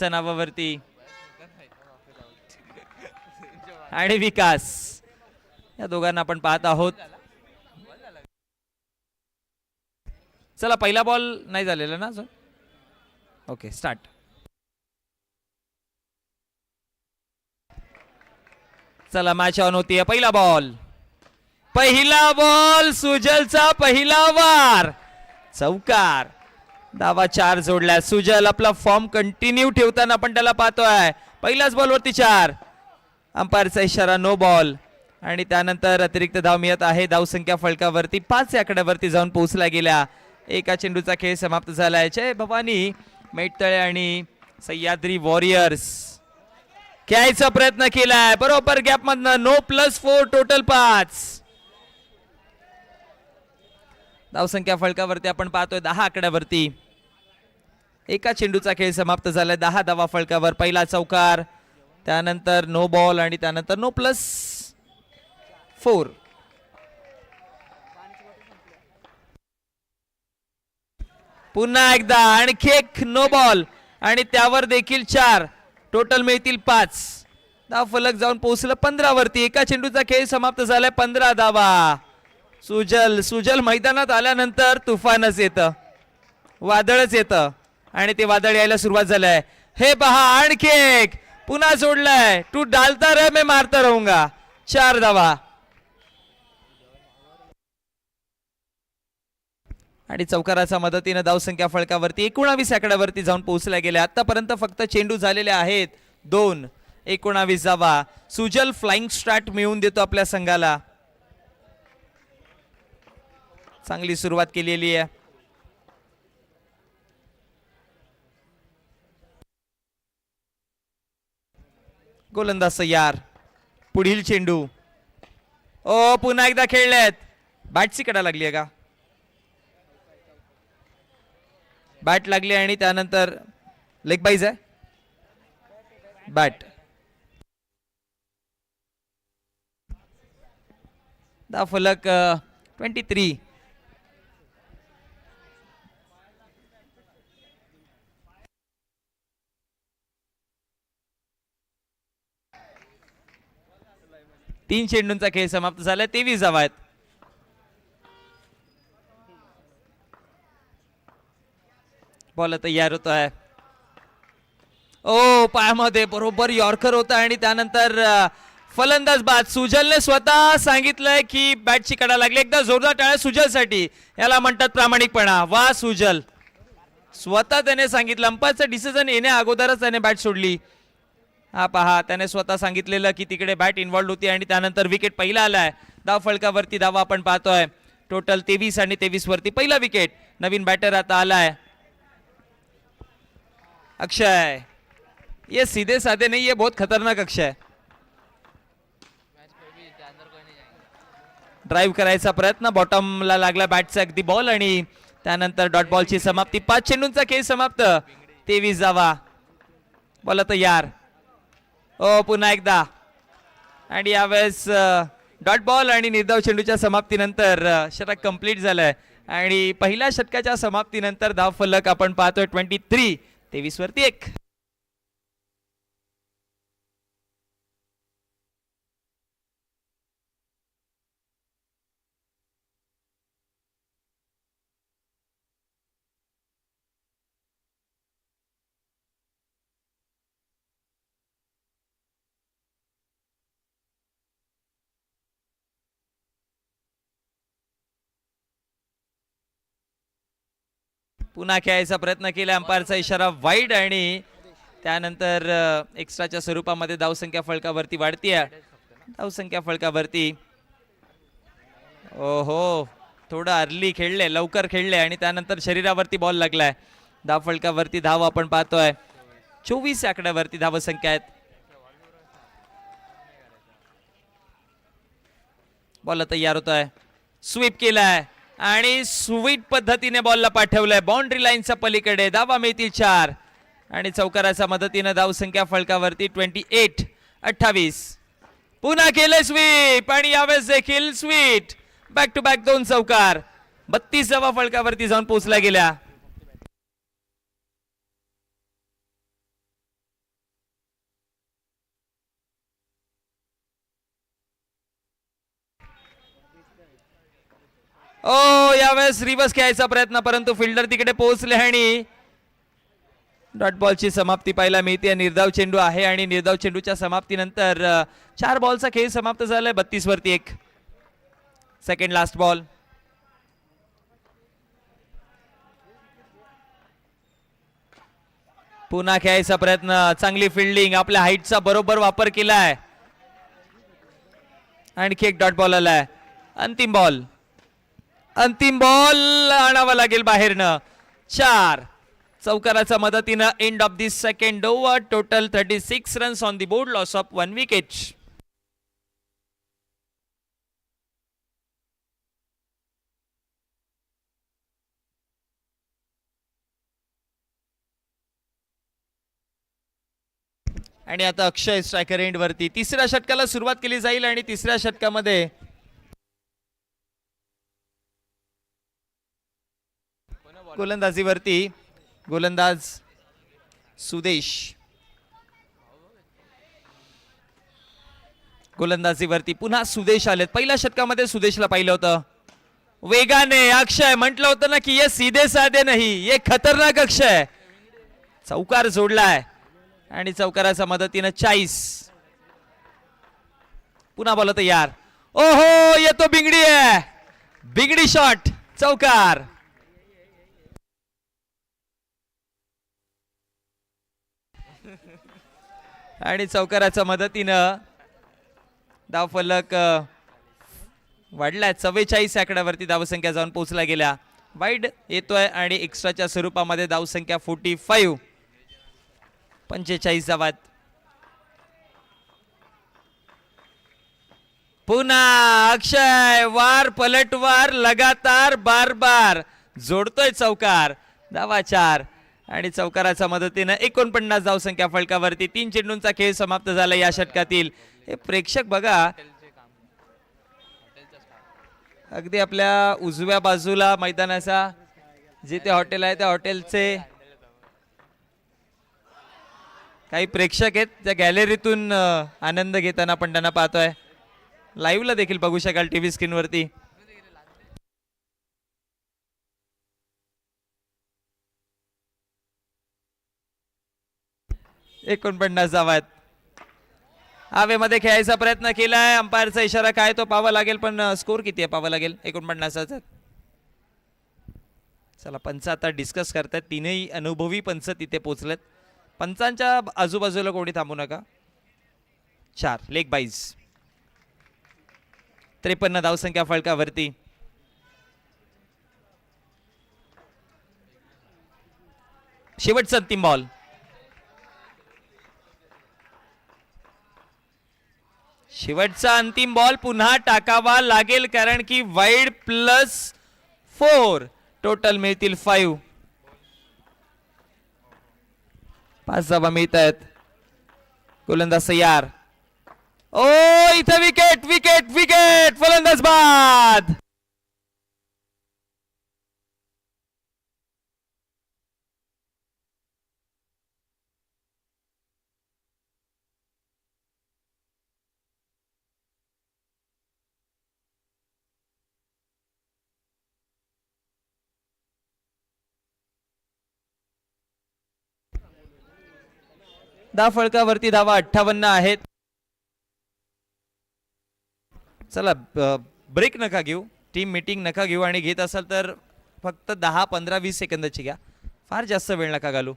नावावरती आणि विकास या दोघांना आपण पाहत आहोत. चला पहिला बॉल नाही झालेला ना अजून. Okay start. चला मॅच ऑन होतीये. पहिला बॉल सुजलचा पहिला वार चौकार. धावा 4 जोडल्या. सुजल आपला फॉर्म कंटिन्यू ठेवताना आपण त्याला पाहतोय. पहिल्याच बॉलवरती 4. अंपायरचा इशारा नो बॉल आणि त्यानंतर अतिरिक्त धाव मिळत आहे. धावसंख्या फलकावरती 5 या आकड्यावरती जाऊन पोहोचल्या गेल्या. एका चेंडूचा खेळ समाप्त झालाय. जय भवानी मेटतळे आणि सह्याद्री वॉरियर्स खेळायचा प्रयत्न केलाय बरोबर गॅप मधनं. No +4 total 5. धावसंख्या फलकावरती आपण पाहतोय 10 आकड्यावरती. एका चेंडूचा खेळ समाप्त झालाय. 10 धावा फलकावर. पहिला चौकार त्यानंतर नो बॉल आणि त्यानंतर नो +4. पुन्हा एकदा आणखी एक नो बॉल आणि त्यावर देखील 4 टोटल मिळतील 5. धाव फलक जाऊन पोहोचलं 15 वरती. एका चेंडूचा खेळ समाप्त झालाय. 15 धावा. सुजल मैदानात आल्यानंतर तुफानच येतं वादळच येतं आणि ते वादळ यायला सुरुवात झालंय. हे पहा आणखी एक पुन्हा जोडलाय. तू डालता रे मैं मारता रहूंगा. 4 धावा आणि चौकाराच्या मदतीने धावसंख्या फलकावरती 19 आकड्यावरती जाऊन पोहोचल्या गेल्या. आतापर्यंत फक्त चेंडू झालेले आहेत 2. 19 धावा. सुजल फ्लाइंग स्टार्ट मिळवून देतो आपल्या संघाला. चांगली सुरुवात केलेली आहे. गोलंदाज तयार. पुढील चेंडू. ओ पुन्हा एकदा खेळलेत. बॅटची कडा लागली आहे का. बॅट लागली आणि त्यानंतर लेग बाईज आहे. बॅट. दा फलक 23. तीन चेंडूंचा खेळ समाप्त झालाय. 23 धावा आहेत. बॉल तयार होत आहे. ओ पायामध्ये बरोबर यॉर्कर होता आणि त्यानंतर फलंदाज बाद. सुजलने स्वतः सांगितलंय की बॅटची कडा लागली. एकदा जोरदार टाळ्या सुजलसाठी. याला म्हणतात प्रामाणिकपणा. वा सुजल. स्वतः त्याने सांगितलं. अंपायरचं डिसिजन येण्या अगोदरच त्याने बॅट सोडली. हा पहा त्याने स्वतः सांगितलेलं की तिकडे बॅट इन्व्हॉल्ड होती आणि त्यानंतर विकेट पहिला आलाय. धाव फलकावरती धावा आपण पाहतोय टोटल 23 आणि 23 वरती. पहिला विकेट. नवीन बॅटर आता आलाय अक्षय. ये सीधे साधे नहीं, ये बहुत खतरनाक अक्षय. ड्राइव्ह करायचा प्रयत्न. बॉटमला लागला बॅटचा अगदी बॉल आणि त्यानंतर डॉट बॉलची समाप्ती. 5 चेंडूंचा खेळ समाप्त. 23 धावा. बॉल तयार. ओ पुन्हा एकदा आणि यावेळेस डॉट बॉल आणि निर्धाव चेंडूच्या समाप्तीनंतर षटक कंप्लीट झालंय आणि पहिल्या षटकाच्या समाप्तीनंतर धाव फलक आपण पाहतोय 23. 23 वरती 1. पुन्हा खेळायचा प्रयत्न केला. अंपायरचा इशारा वाईड आणि त्यानंतर एक्स्ट्राच्या स्वरूपामध्ये धावसंख्या फलकावरती वाढतीये. धावसंख्या फलकावरती ओहो थोडं अर्ली खेळले. लवकर खेळले आणि त्यानंतर शरीरावरती बॉल लागलाय. धाव फलकावरती धाव आपण पाहतोय 24 आकड्यावरती धावसंख्या आहेत. बॉल तयार होतोय. स्वीप केलाय आणि स्वीट पद्धतीने बॉलला पाठवलंय बाउंड्री लाईनच्या पलीकडे. धावा मिळतील 4 आणि चौकाराच्या मदतीने धावसंख्या फलकावरती 28. पुन्हा केलं स्वीप आणि यावेळेस देखील स्वीट. बॅक टू बॅक 2 चौकार. 32 धावा फलकावरती जाऊन पोहोचल्या गेल्या. ओ यावेळेस रिव्हर्स खेळायचा प्रयत्न, परंतु फिल्डर तिकडे पोहोचले आणि डॉट बॉलची समाप्ती पाहायला मिळते. निर्धाव चेंडू आहे आणि निर्धाव चेंडूच्या समाप्तीनंतर 4 बॉलचा खेळ समाप्त झालाय. 32 वरती 1. Second last ball. पुन्हा खेळायचा प्रयत्न, चांगली फिल्डिंग, आपल्या हाईटचा बरोबर वापर केलाय. आणखी एक डॉट बॉल आलाय. अंतिम बॉल, अंतिम बॉल आणावा लागेल बाहेरनं. 4 चौकाराच्या मदतीनं end of this second over. Total 36 runs on the board, loss of 1 wicket. आणि आता अक्षय स्ट्रायकर एंड वरती. तिसऱ्या षटकाला सुरुवात केली जाईल आणि तिसऱ्या षटकामध्ये गोलंदाजीवरती गोलंदाज सुदेश. गोलंदाजीवरती पुन्हा सुदेश आलेत. पहिल्या षटकामध्ये सुदेशला पाहिलं होतं वेगाने. अक्षय म्हटलं होतं ना की ये सीधे साधे नाही, ये खतरनाक अक्षय. चौकार जोडलाय आणि चौकाराच्या मदतीनं 40. पुन्हा बोला तयार. ओहो येतो बिंगडी आहे, बिंगडी शॉट, चौकार. आणि चौकाराच्या मदतीनं धावफलक वाढलाय. 44 आकड्यावरती धावसंख्या जाऊन पोहोचला गेल्या. वाईड येतोय आणि एक्स्ट्राच्या स्वरूपामध्ये धावसंख्या 45. 45 धावात. पुन्हा अक्षय वार पलटवार लगातार बार बार जोडतोय चौकार. धावा 4 आणि चौकाराच्या मदतीनं 49 धावसंख्या फलकावरती. 3 चेंडूंचा खेळ समाप्त झाला या षटकातील. हे प्रेक्षक बघा, अगदी आपल्या उजव्या बाजूला मैदानाचा जिथे हॉटेल आहे त्या हॉटेलचे काही प्रेक्षक आहेत, त्या गॅलरीतून आनंद घेताना आपण त्यांना पाहतोय. लाईव्हला देखील बघू शकाल टीव्ही स्क्रीनवरती. एकोणपन्नास धावात. हवेमध्ये खेळायचा प्रयत्न केलाय. अंपायरचा इशारा काय तो पाहावा लागेल, पण स्कोर किती आहे पाहावा लागेल. 49चा. चला पंच आता डिस्कस करतायत. तीनही अनुभवी पंच तिथे पोहोचलेत. पंचांच्या आजूबाजूला कोणी थांबू नका. 4 लेग बाईज. 53 धावसंख्या फलकावरती. शेवटचा अंतिम बॉल. शेवटचा अंतिम बॉल पुन्हा टाकावा लागेल, कारण की वाईड +4 टोटल मिळतील 5. 5 धावा मिळत आहेत. गोलंदाज तयार. ओ इथे विकेट विकेट विकेट, फलंदाज बाद. दहा फळकावरती धावा 58 आहेत. चला ब्रेक नका घेऊ, टीम मीटिंग नका घेऊ, आणि घेत असाल तर फक्त 10 15 20 सेकंदाची घ्या, फार जास्त वेळ नका घालू.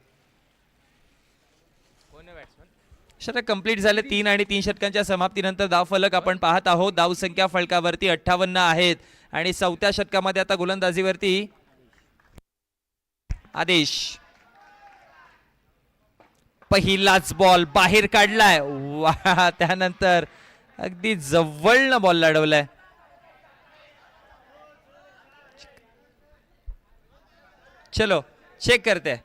षटक कंप्लीट झाले. 3 आणि 3 षटकांच्या समाप्तीनंतर धावफलक आपण पाहत आहोत. धावसंख्या फलकावरती 58 आहेत आणि चौथ्या षटकामध्ये आता गोलंदाजीवरती आदेश. पहिलाच बॉल बाहेर काढलाय. वा, त्यानंतर अगदी जवळनं बॉल लढवलाय. चलो चेक करते.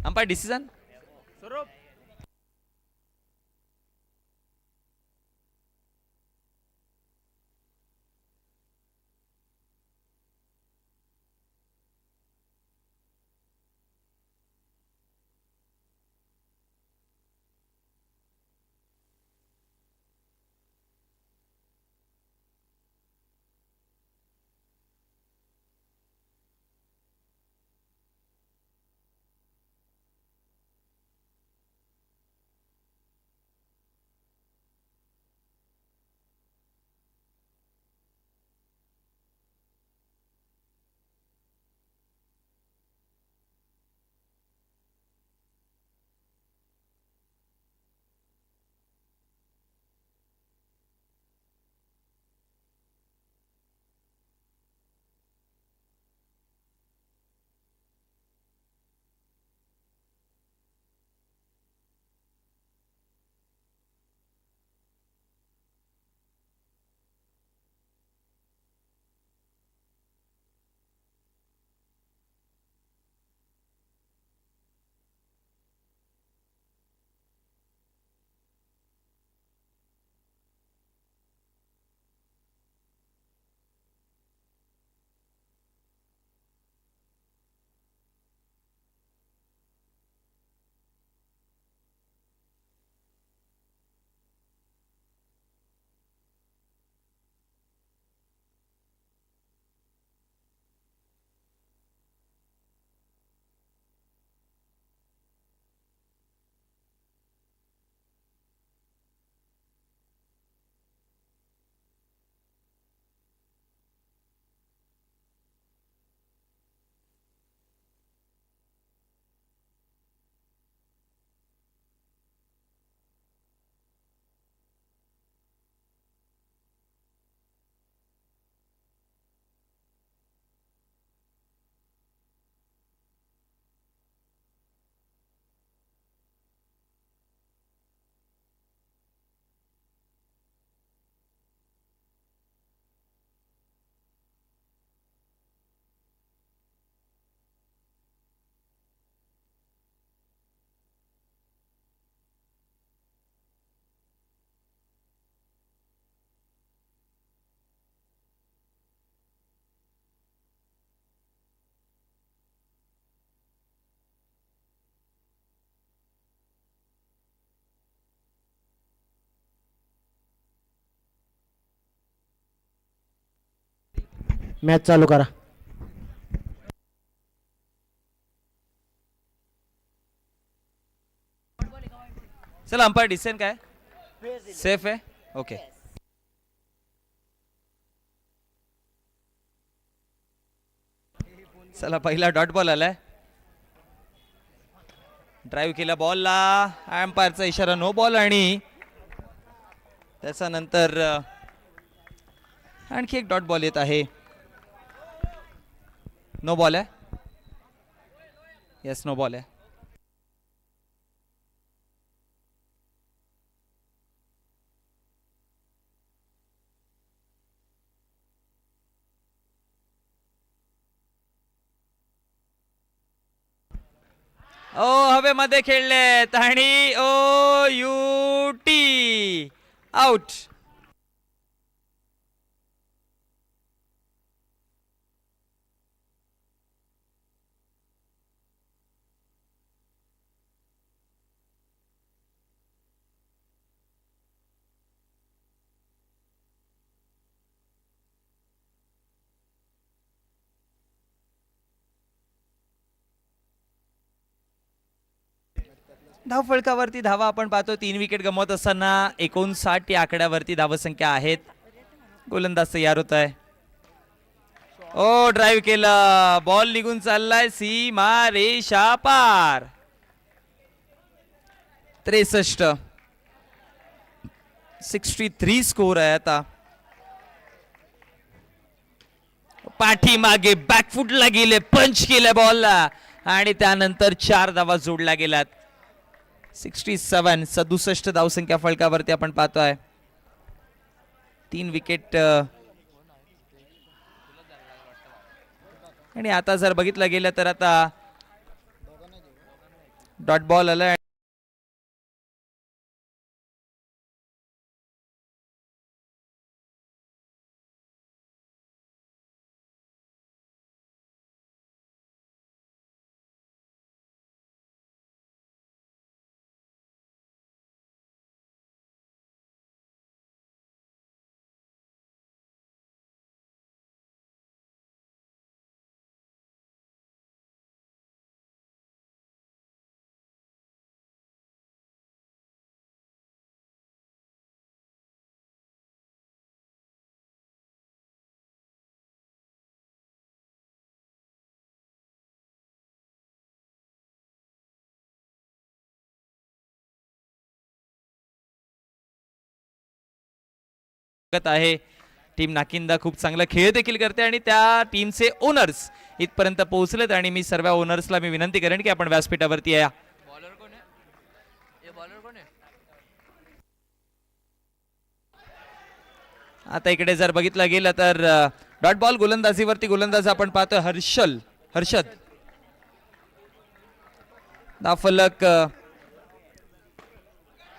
Umpire decision. मॅच चालू करा. चला अंपायर डिसिजन काय. सेफ आहे. ओके. चला पहिला डॉट बॉल आलाय. ड्राईव्ह केला बॉलला. अंपायरचा इशारा नो बॉल आणि त्याच्या नंतर आणखी एक डॉट बॉल येत आहे. नो बॉल आहे. येस नो बॉल आहे. ओ हवेमध्ये खेळलेत आणि ओ यू टी आउट. धावफलकावरती धावा आपण पाहतो. 3 विकेट गमवत असताना 59 या आकड्यावरती धावसंख्या आहेत. गोलंदाज तयार होत आहे. ओ ड्राईव्ह केला. बॉल निघून चाललाय सीमा रेषा पार. 63 63 स्कोर आहे आता. पाठीमागे बॅकफुटला गेले. पंच केलं बॉलला आणि त्यानंतर 4 धावा जोडल्या गेल्यात. 67 धावसंख्या फलकावरती आपण पाहतोय. 3 विकेट. आणि आता जर बघितलं गेलं तर आता डॉट बॉल आलाय. आहे टीम नाकिंदा खूप चांगला खेळ देखील करते आणि त्या टीमचे ओनर्स इथपर्यंत पोहोचलेत आणि मी सर्व ओनर्सला मी विनंती करेन की आपण व्यासपीठावरती या. आता इकडे जर बघितलं गेलं तर डॉट बॉल गोलंदाजीवरती गोलंदाज आपण पाहतोय हर्षद. धावफलक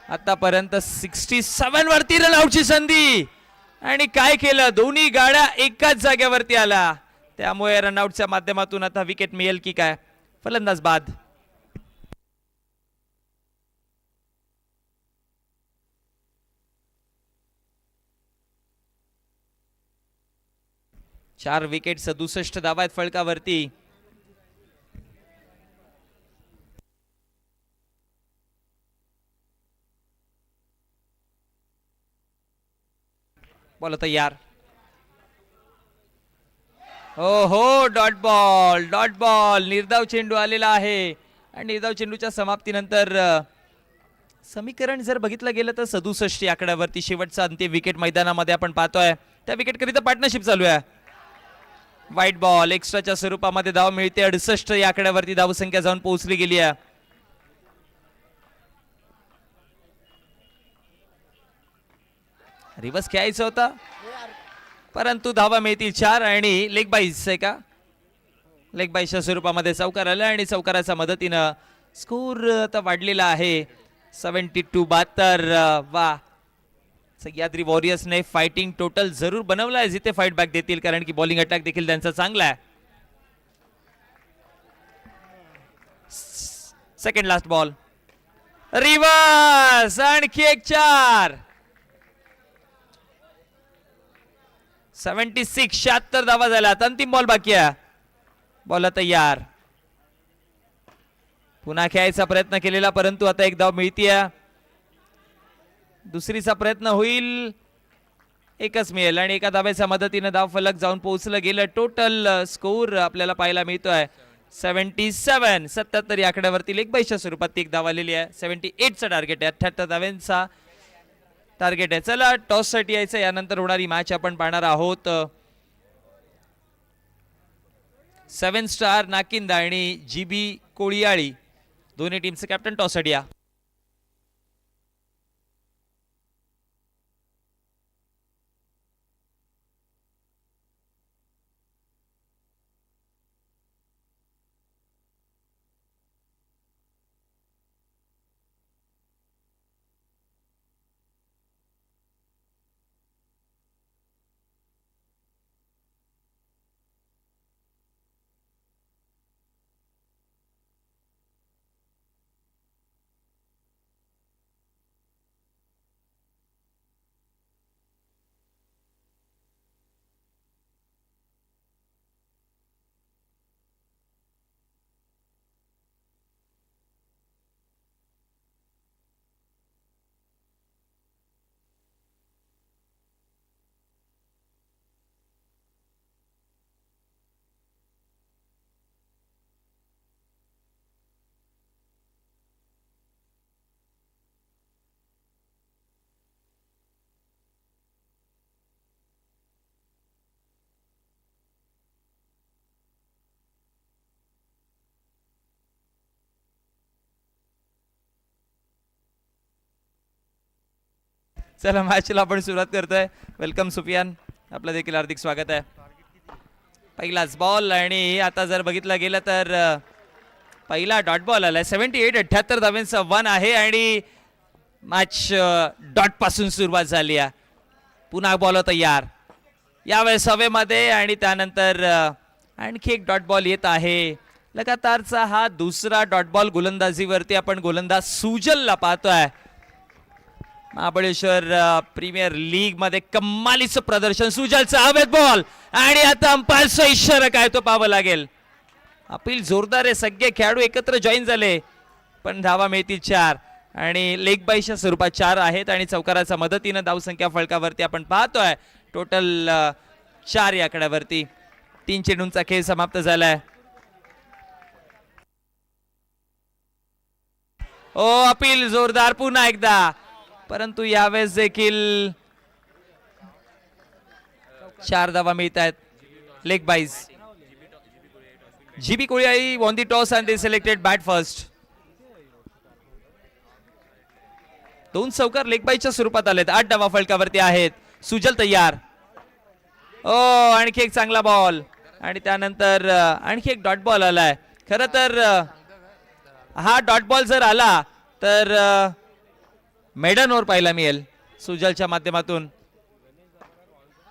आतापर्यंत 67 वरती रनआउटची संधी आणि काय केलं, दोन्ही गाड्या एकाच जागेवरती आला, त्यामुळे रनआउटच्या माध्यमातून आता विकेट मिळेल की काय. फलंदाज बाद. चार विकेट 67 धावा आहेत फलकावरती. बॉल तयार. हो डॉट बॉल निर्धाव चेंडू आलेला आहे आणि निर्धाव चेंडूच्या समाप्तीनंतर समीकरण जर बघितलं गेलं तर 67 आकड्यावरती शेवटचा अंतिम विकेट मैदानामध्ये आपण पाहतोय. त्या विकेट करिता पार्टनरशिप चालू आहे. व्हाईट बॉल एक्स्ट्राच्या स्वरूपामध्ये धाव मिळते. 68 या आकड्यावरती धावसंख्या जाऊन पोहोचली गेली आहे. रिवर्स खेळायचा होता परंतु धावा मिळतील 4 आणि लेग बाईस आहे का, लेग बाईसच्या स्वरूपामध्ये चौकार आला आणि चौकाराच्या मदतीनं स्कोर आता वाढलेला आहे 72-72. वा, सह्याद्री वॉरियर्सने फाइटिंग टोटल जरूर बनवला आहे, जिथे फाइट बॅक देतील कारण की बॉलिंग अटॅक देखील त्यांचा चांगला आहे. सेकंड लास्ट बॉल रिवर्स आणखी एक 4. 76 धावा झाल्या. अंतिम बॉल बाकी आहे. बॉल तयार. पुन्हा खेळायचा प्रयत्न केलेला परंतु आता एक धाव मिळतीये. दुसरीचा प्रयत्न होईल, एकच मिळेल आणि एका धाव्याच्या मदतीने धाव फलक जाऊन पोहोचलं गेलं. टोटल स्कोर आपल्याला पाहायला मिळतोय 77 या आकड्यावरती लेग बाईसच्या स्वरूपात ती एक धाव आलेली आहे. 78चा टार्गेट आहे. 78 धाव्यांचा टार्गेट आहे. चला टॉस साठी यायचं. यानंतर होणारी मॅच आपण पाहणार आहोत. 7 स्टार नाकिंदा आणि GB कोळियाळी दोन्ही टीमचे कॅप्टन टॉस साठी या. चला मॅचला आपण सुरुवात करतोय. वेलकम सुफियान, आपलं देखील हार्दिक स्वागत आहे. पहिलाच बॉल आणि आता जर बघितलं गेलं तर पहिला डॉट बॉल आलाय. 78 78 धावांचा वन आहे आणि मॅच डॉट पासून सुरुवात झाली आहे. पुन्हा बॉल तयार यावेळेस हवेमध्ये आणि त्यानंतर आणखी एक डॉट बॉल येत आहे. लगातारचा हा दुसरा डॉट बॉल गोलंदाजीवरती आपण गोलंदाज सुजलला पाहतोय. महाबळेश्वर प्रीमियर लीग मध्ये कमालीचं प्रदर्शन सुजलचा. हवेत बॉल आणि आता अंपायरचा इशारा काय तो पाहावं लागेल. अपील जोरदार आहे. सगळे खेळाडू एकत्र जॉईन झाले पण धावा मिळतील 4 आणि लेग बाईच्या स्वरूपात 4 आहेत आणि चौकाराच्या मदतीनं धावसंख्या फलकावरती आपण पाहतोय टोटल 4 या आकड्यावरती. 3 चेंडूंचा खेळ समाप्त झालाय. ओ अपील जोरदार पुन्हा एकदा परंतु यावेळेस देखील 4 धावा मिळत आहेत. Leg byes GB Koli won the toss and they selected bat first. 2 चौकार लेग बाईच्या स्वरूपात आलेत. 8 धावा फलकावरती आहेत. सुजल तयार. ओ आणखी एक चांगला बॉल आणि त्यानंतर आणखी एक डॉट बॉल आलाय. खरं तर हा डॉट बॉल जर आला तर मेडन ओव्हर पाहायला मिळेल सुजलच्या माध्यमातून.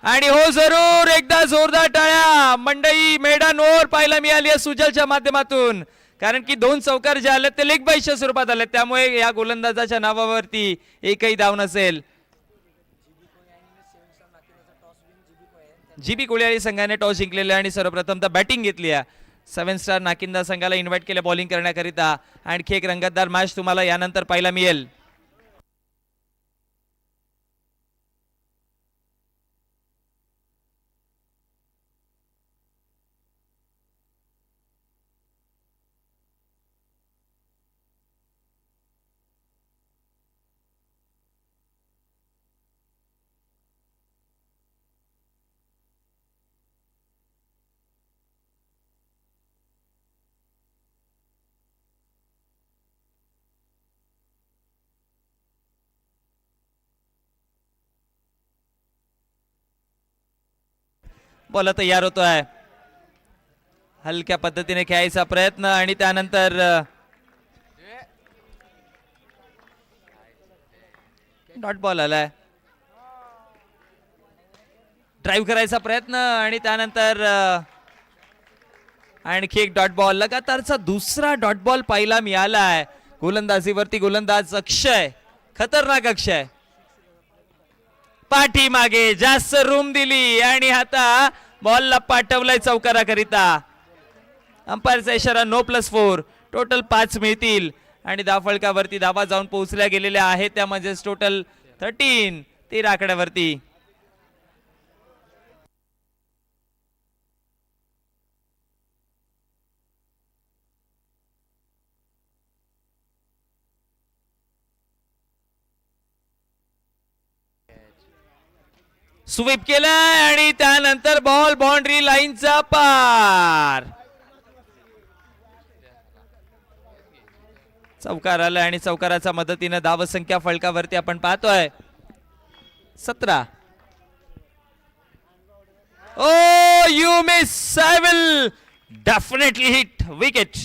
आणि हो जरूर एकदा जोरदार टाळ्या मंडई. मेडन ओव्हर पाहायला मिळाली आहे सुजलच्या माध्यमातून कारण की 2 चौकार जे आले ते लेग बाईच्या स्वरूपात आले त्यामुळे या गोलंदाजाच्या नावावरती एकही धाव नसेल. जीबी कोळी संघाने टॉस जिंकलेले आणि सर्वप्रथम बॅटिंग घेतली आहे. 7 स्टार नाकिंदा संघाला इन्व्हाइट केले बॉलिंग करण्याकरिता. आणखी एक रंगतदार मॅच तुम्हाला यानंतर पाहायला मिळेल. बॉल तयार होतोय. हलक्या पद्धतीने खेळायचा प्रयत्न आणि त्यानंतर डॉट बॉल आलाय. ड्राईव्ह करायचा प्रयत्न आणि त्यानंतर आणखी एक डॉट बॉल. लगातारचा दुसरा डॉट बॉल पाहायला मिळालाय गोलंदाजीवरती. गोलंदाज अक्षय खतरनाक अक्षय पाठीमागे जास्त रूम दिली आणि आता बॉलला पाठवलाय चौकाराकरिता. अंपायरचा इशारा नो +4. टोटल 5 मिळतील आणि धावफलकावरती धावा जाऊन पोहोचल्या गेलेल्या आहेत त्यामध्ये टोटल 13 आकड्यावरती. स्वीप केलाय आणि त्यानंतर बॉल बाउंड्री लाईनचा पार. चौकार आलाय आणि चौकाराच्या मदतीने धावसंख्या फलकावरती आपण पाहतोय 17. Oh you miss. I will definitely hit wicket.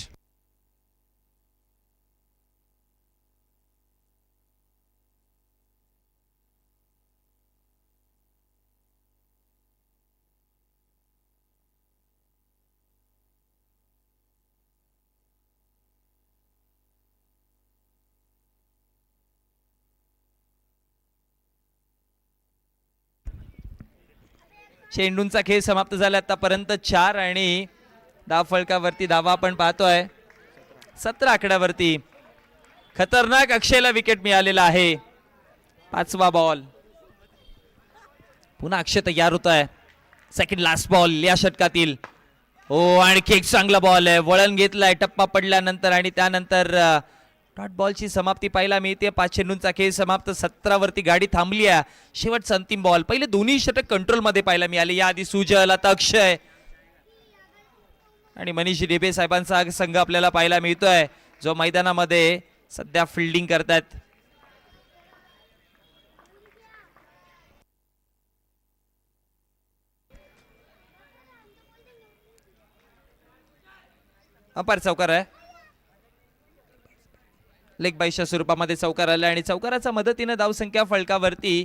चेंडूंचा खेळ समाप्त झाला आतापर्यंत 4 आणि धाव फलकावरती धावा आपण पाहतोय 17 आकड्यावरती. खतरनाक अक्षयला विकेट मिळालेला आहे. 5वा बॉल. पुन्हा अक्षय तयार होतोय. सेकंड लास्ट बॉल या षटकातील. हो आणखी एक चांगला बॉल आहे. वळण घेतलाय टप्पा पडल्यानंतर आणि त्यानंतर डॉट बॉलची समाप्ती पाहायला मिळते. 5 चेंडूंचा खेळ समाप्त. 17 वरती गाडी थांबली आहे. शेवटचा अंतिम बॉल. पहिले दोन्ही षटक कंट्रोल मध्ये पाहायला मिळाले. याआधी सुजल आता अक्षय आणि मनीष डेबे साहेबांचा संघ आपल्याला पाहायला मिळतोय जो मैदानामध्ये सध्या फिल्डिंग करतात. अंपायर चौकार आहे. लेग बाईच्या स्वरूपामध्ये चौकार आला आणि चौकाराच्या मदतीने धावसंख्या फलकावरती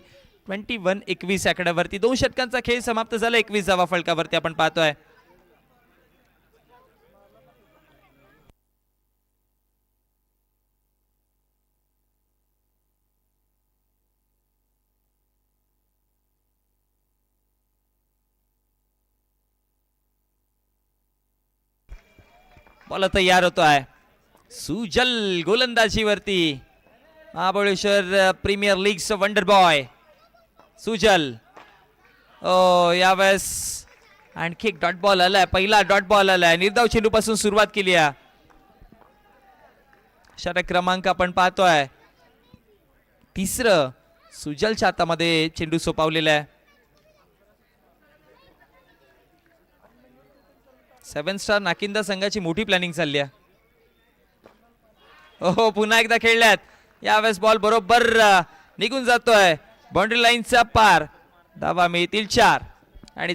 21-21 आकड्यावरती 2 षटकांचा खेळ समाप्त झाला. 21 धावा फलकावरती आपण पाहतोय. बॉल तयार होतोय. सुजल गोलंदाजीवरती. महाबळेश्वर प्रीमियर लीगचं वंडर बॉय सुजल. यावेळेस आणखी एक डॉट बॉल आलाय. पहिला डॉट बॉल आलाय. निर्धाव चेंडू पासून सुरुवात केली आहे. षटक क्रमांक आपण पाहतोय. तिसरं सुजलच्या हातामध्ये चेंडू सोपावलेला आहे. 7 स्टार नाकिंदा संघाची मोठी प्लॅनिंग चालली आहे. हो पुन्हा एकदा खेळल्यात. यावेळेस बॉल बरोबर निघून जातोय बाउंड्री लाईनचा पार. धावा मिळतील 4 आणि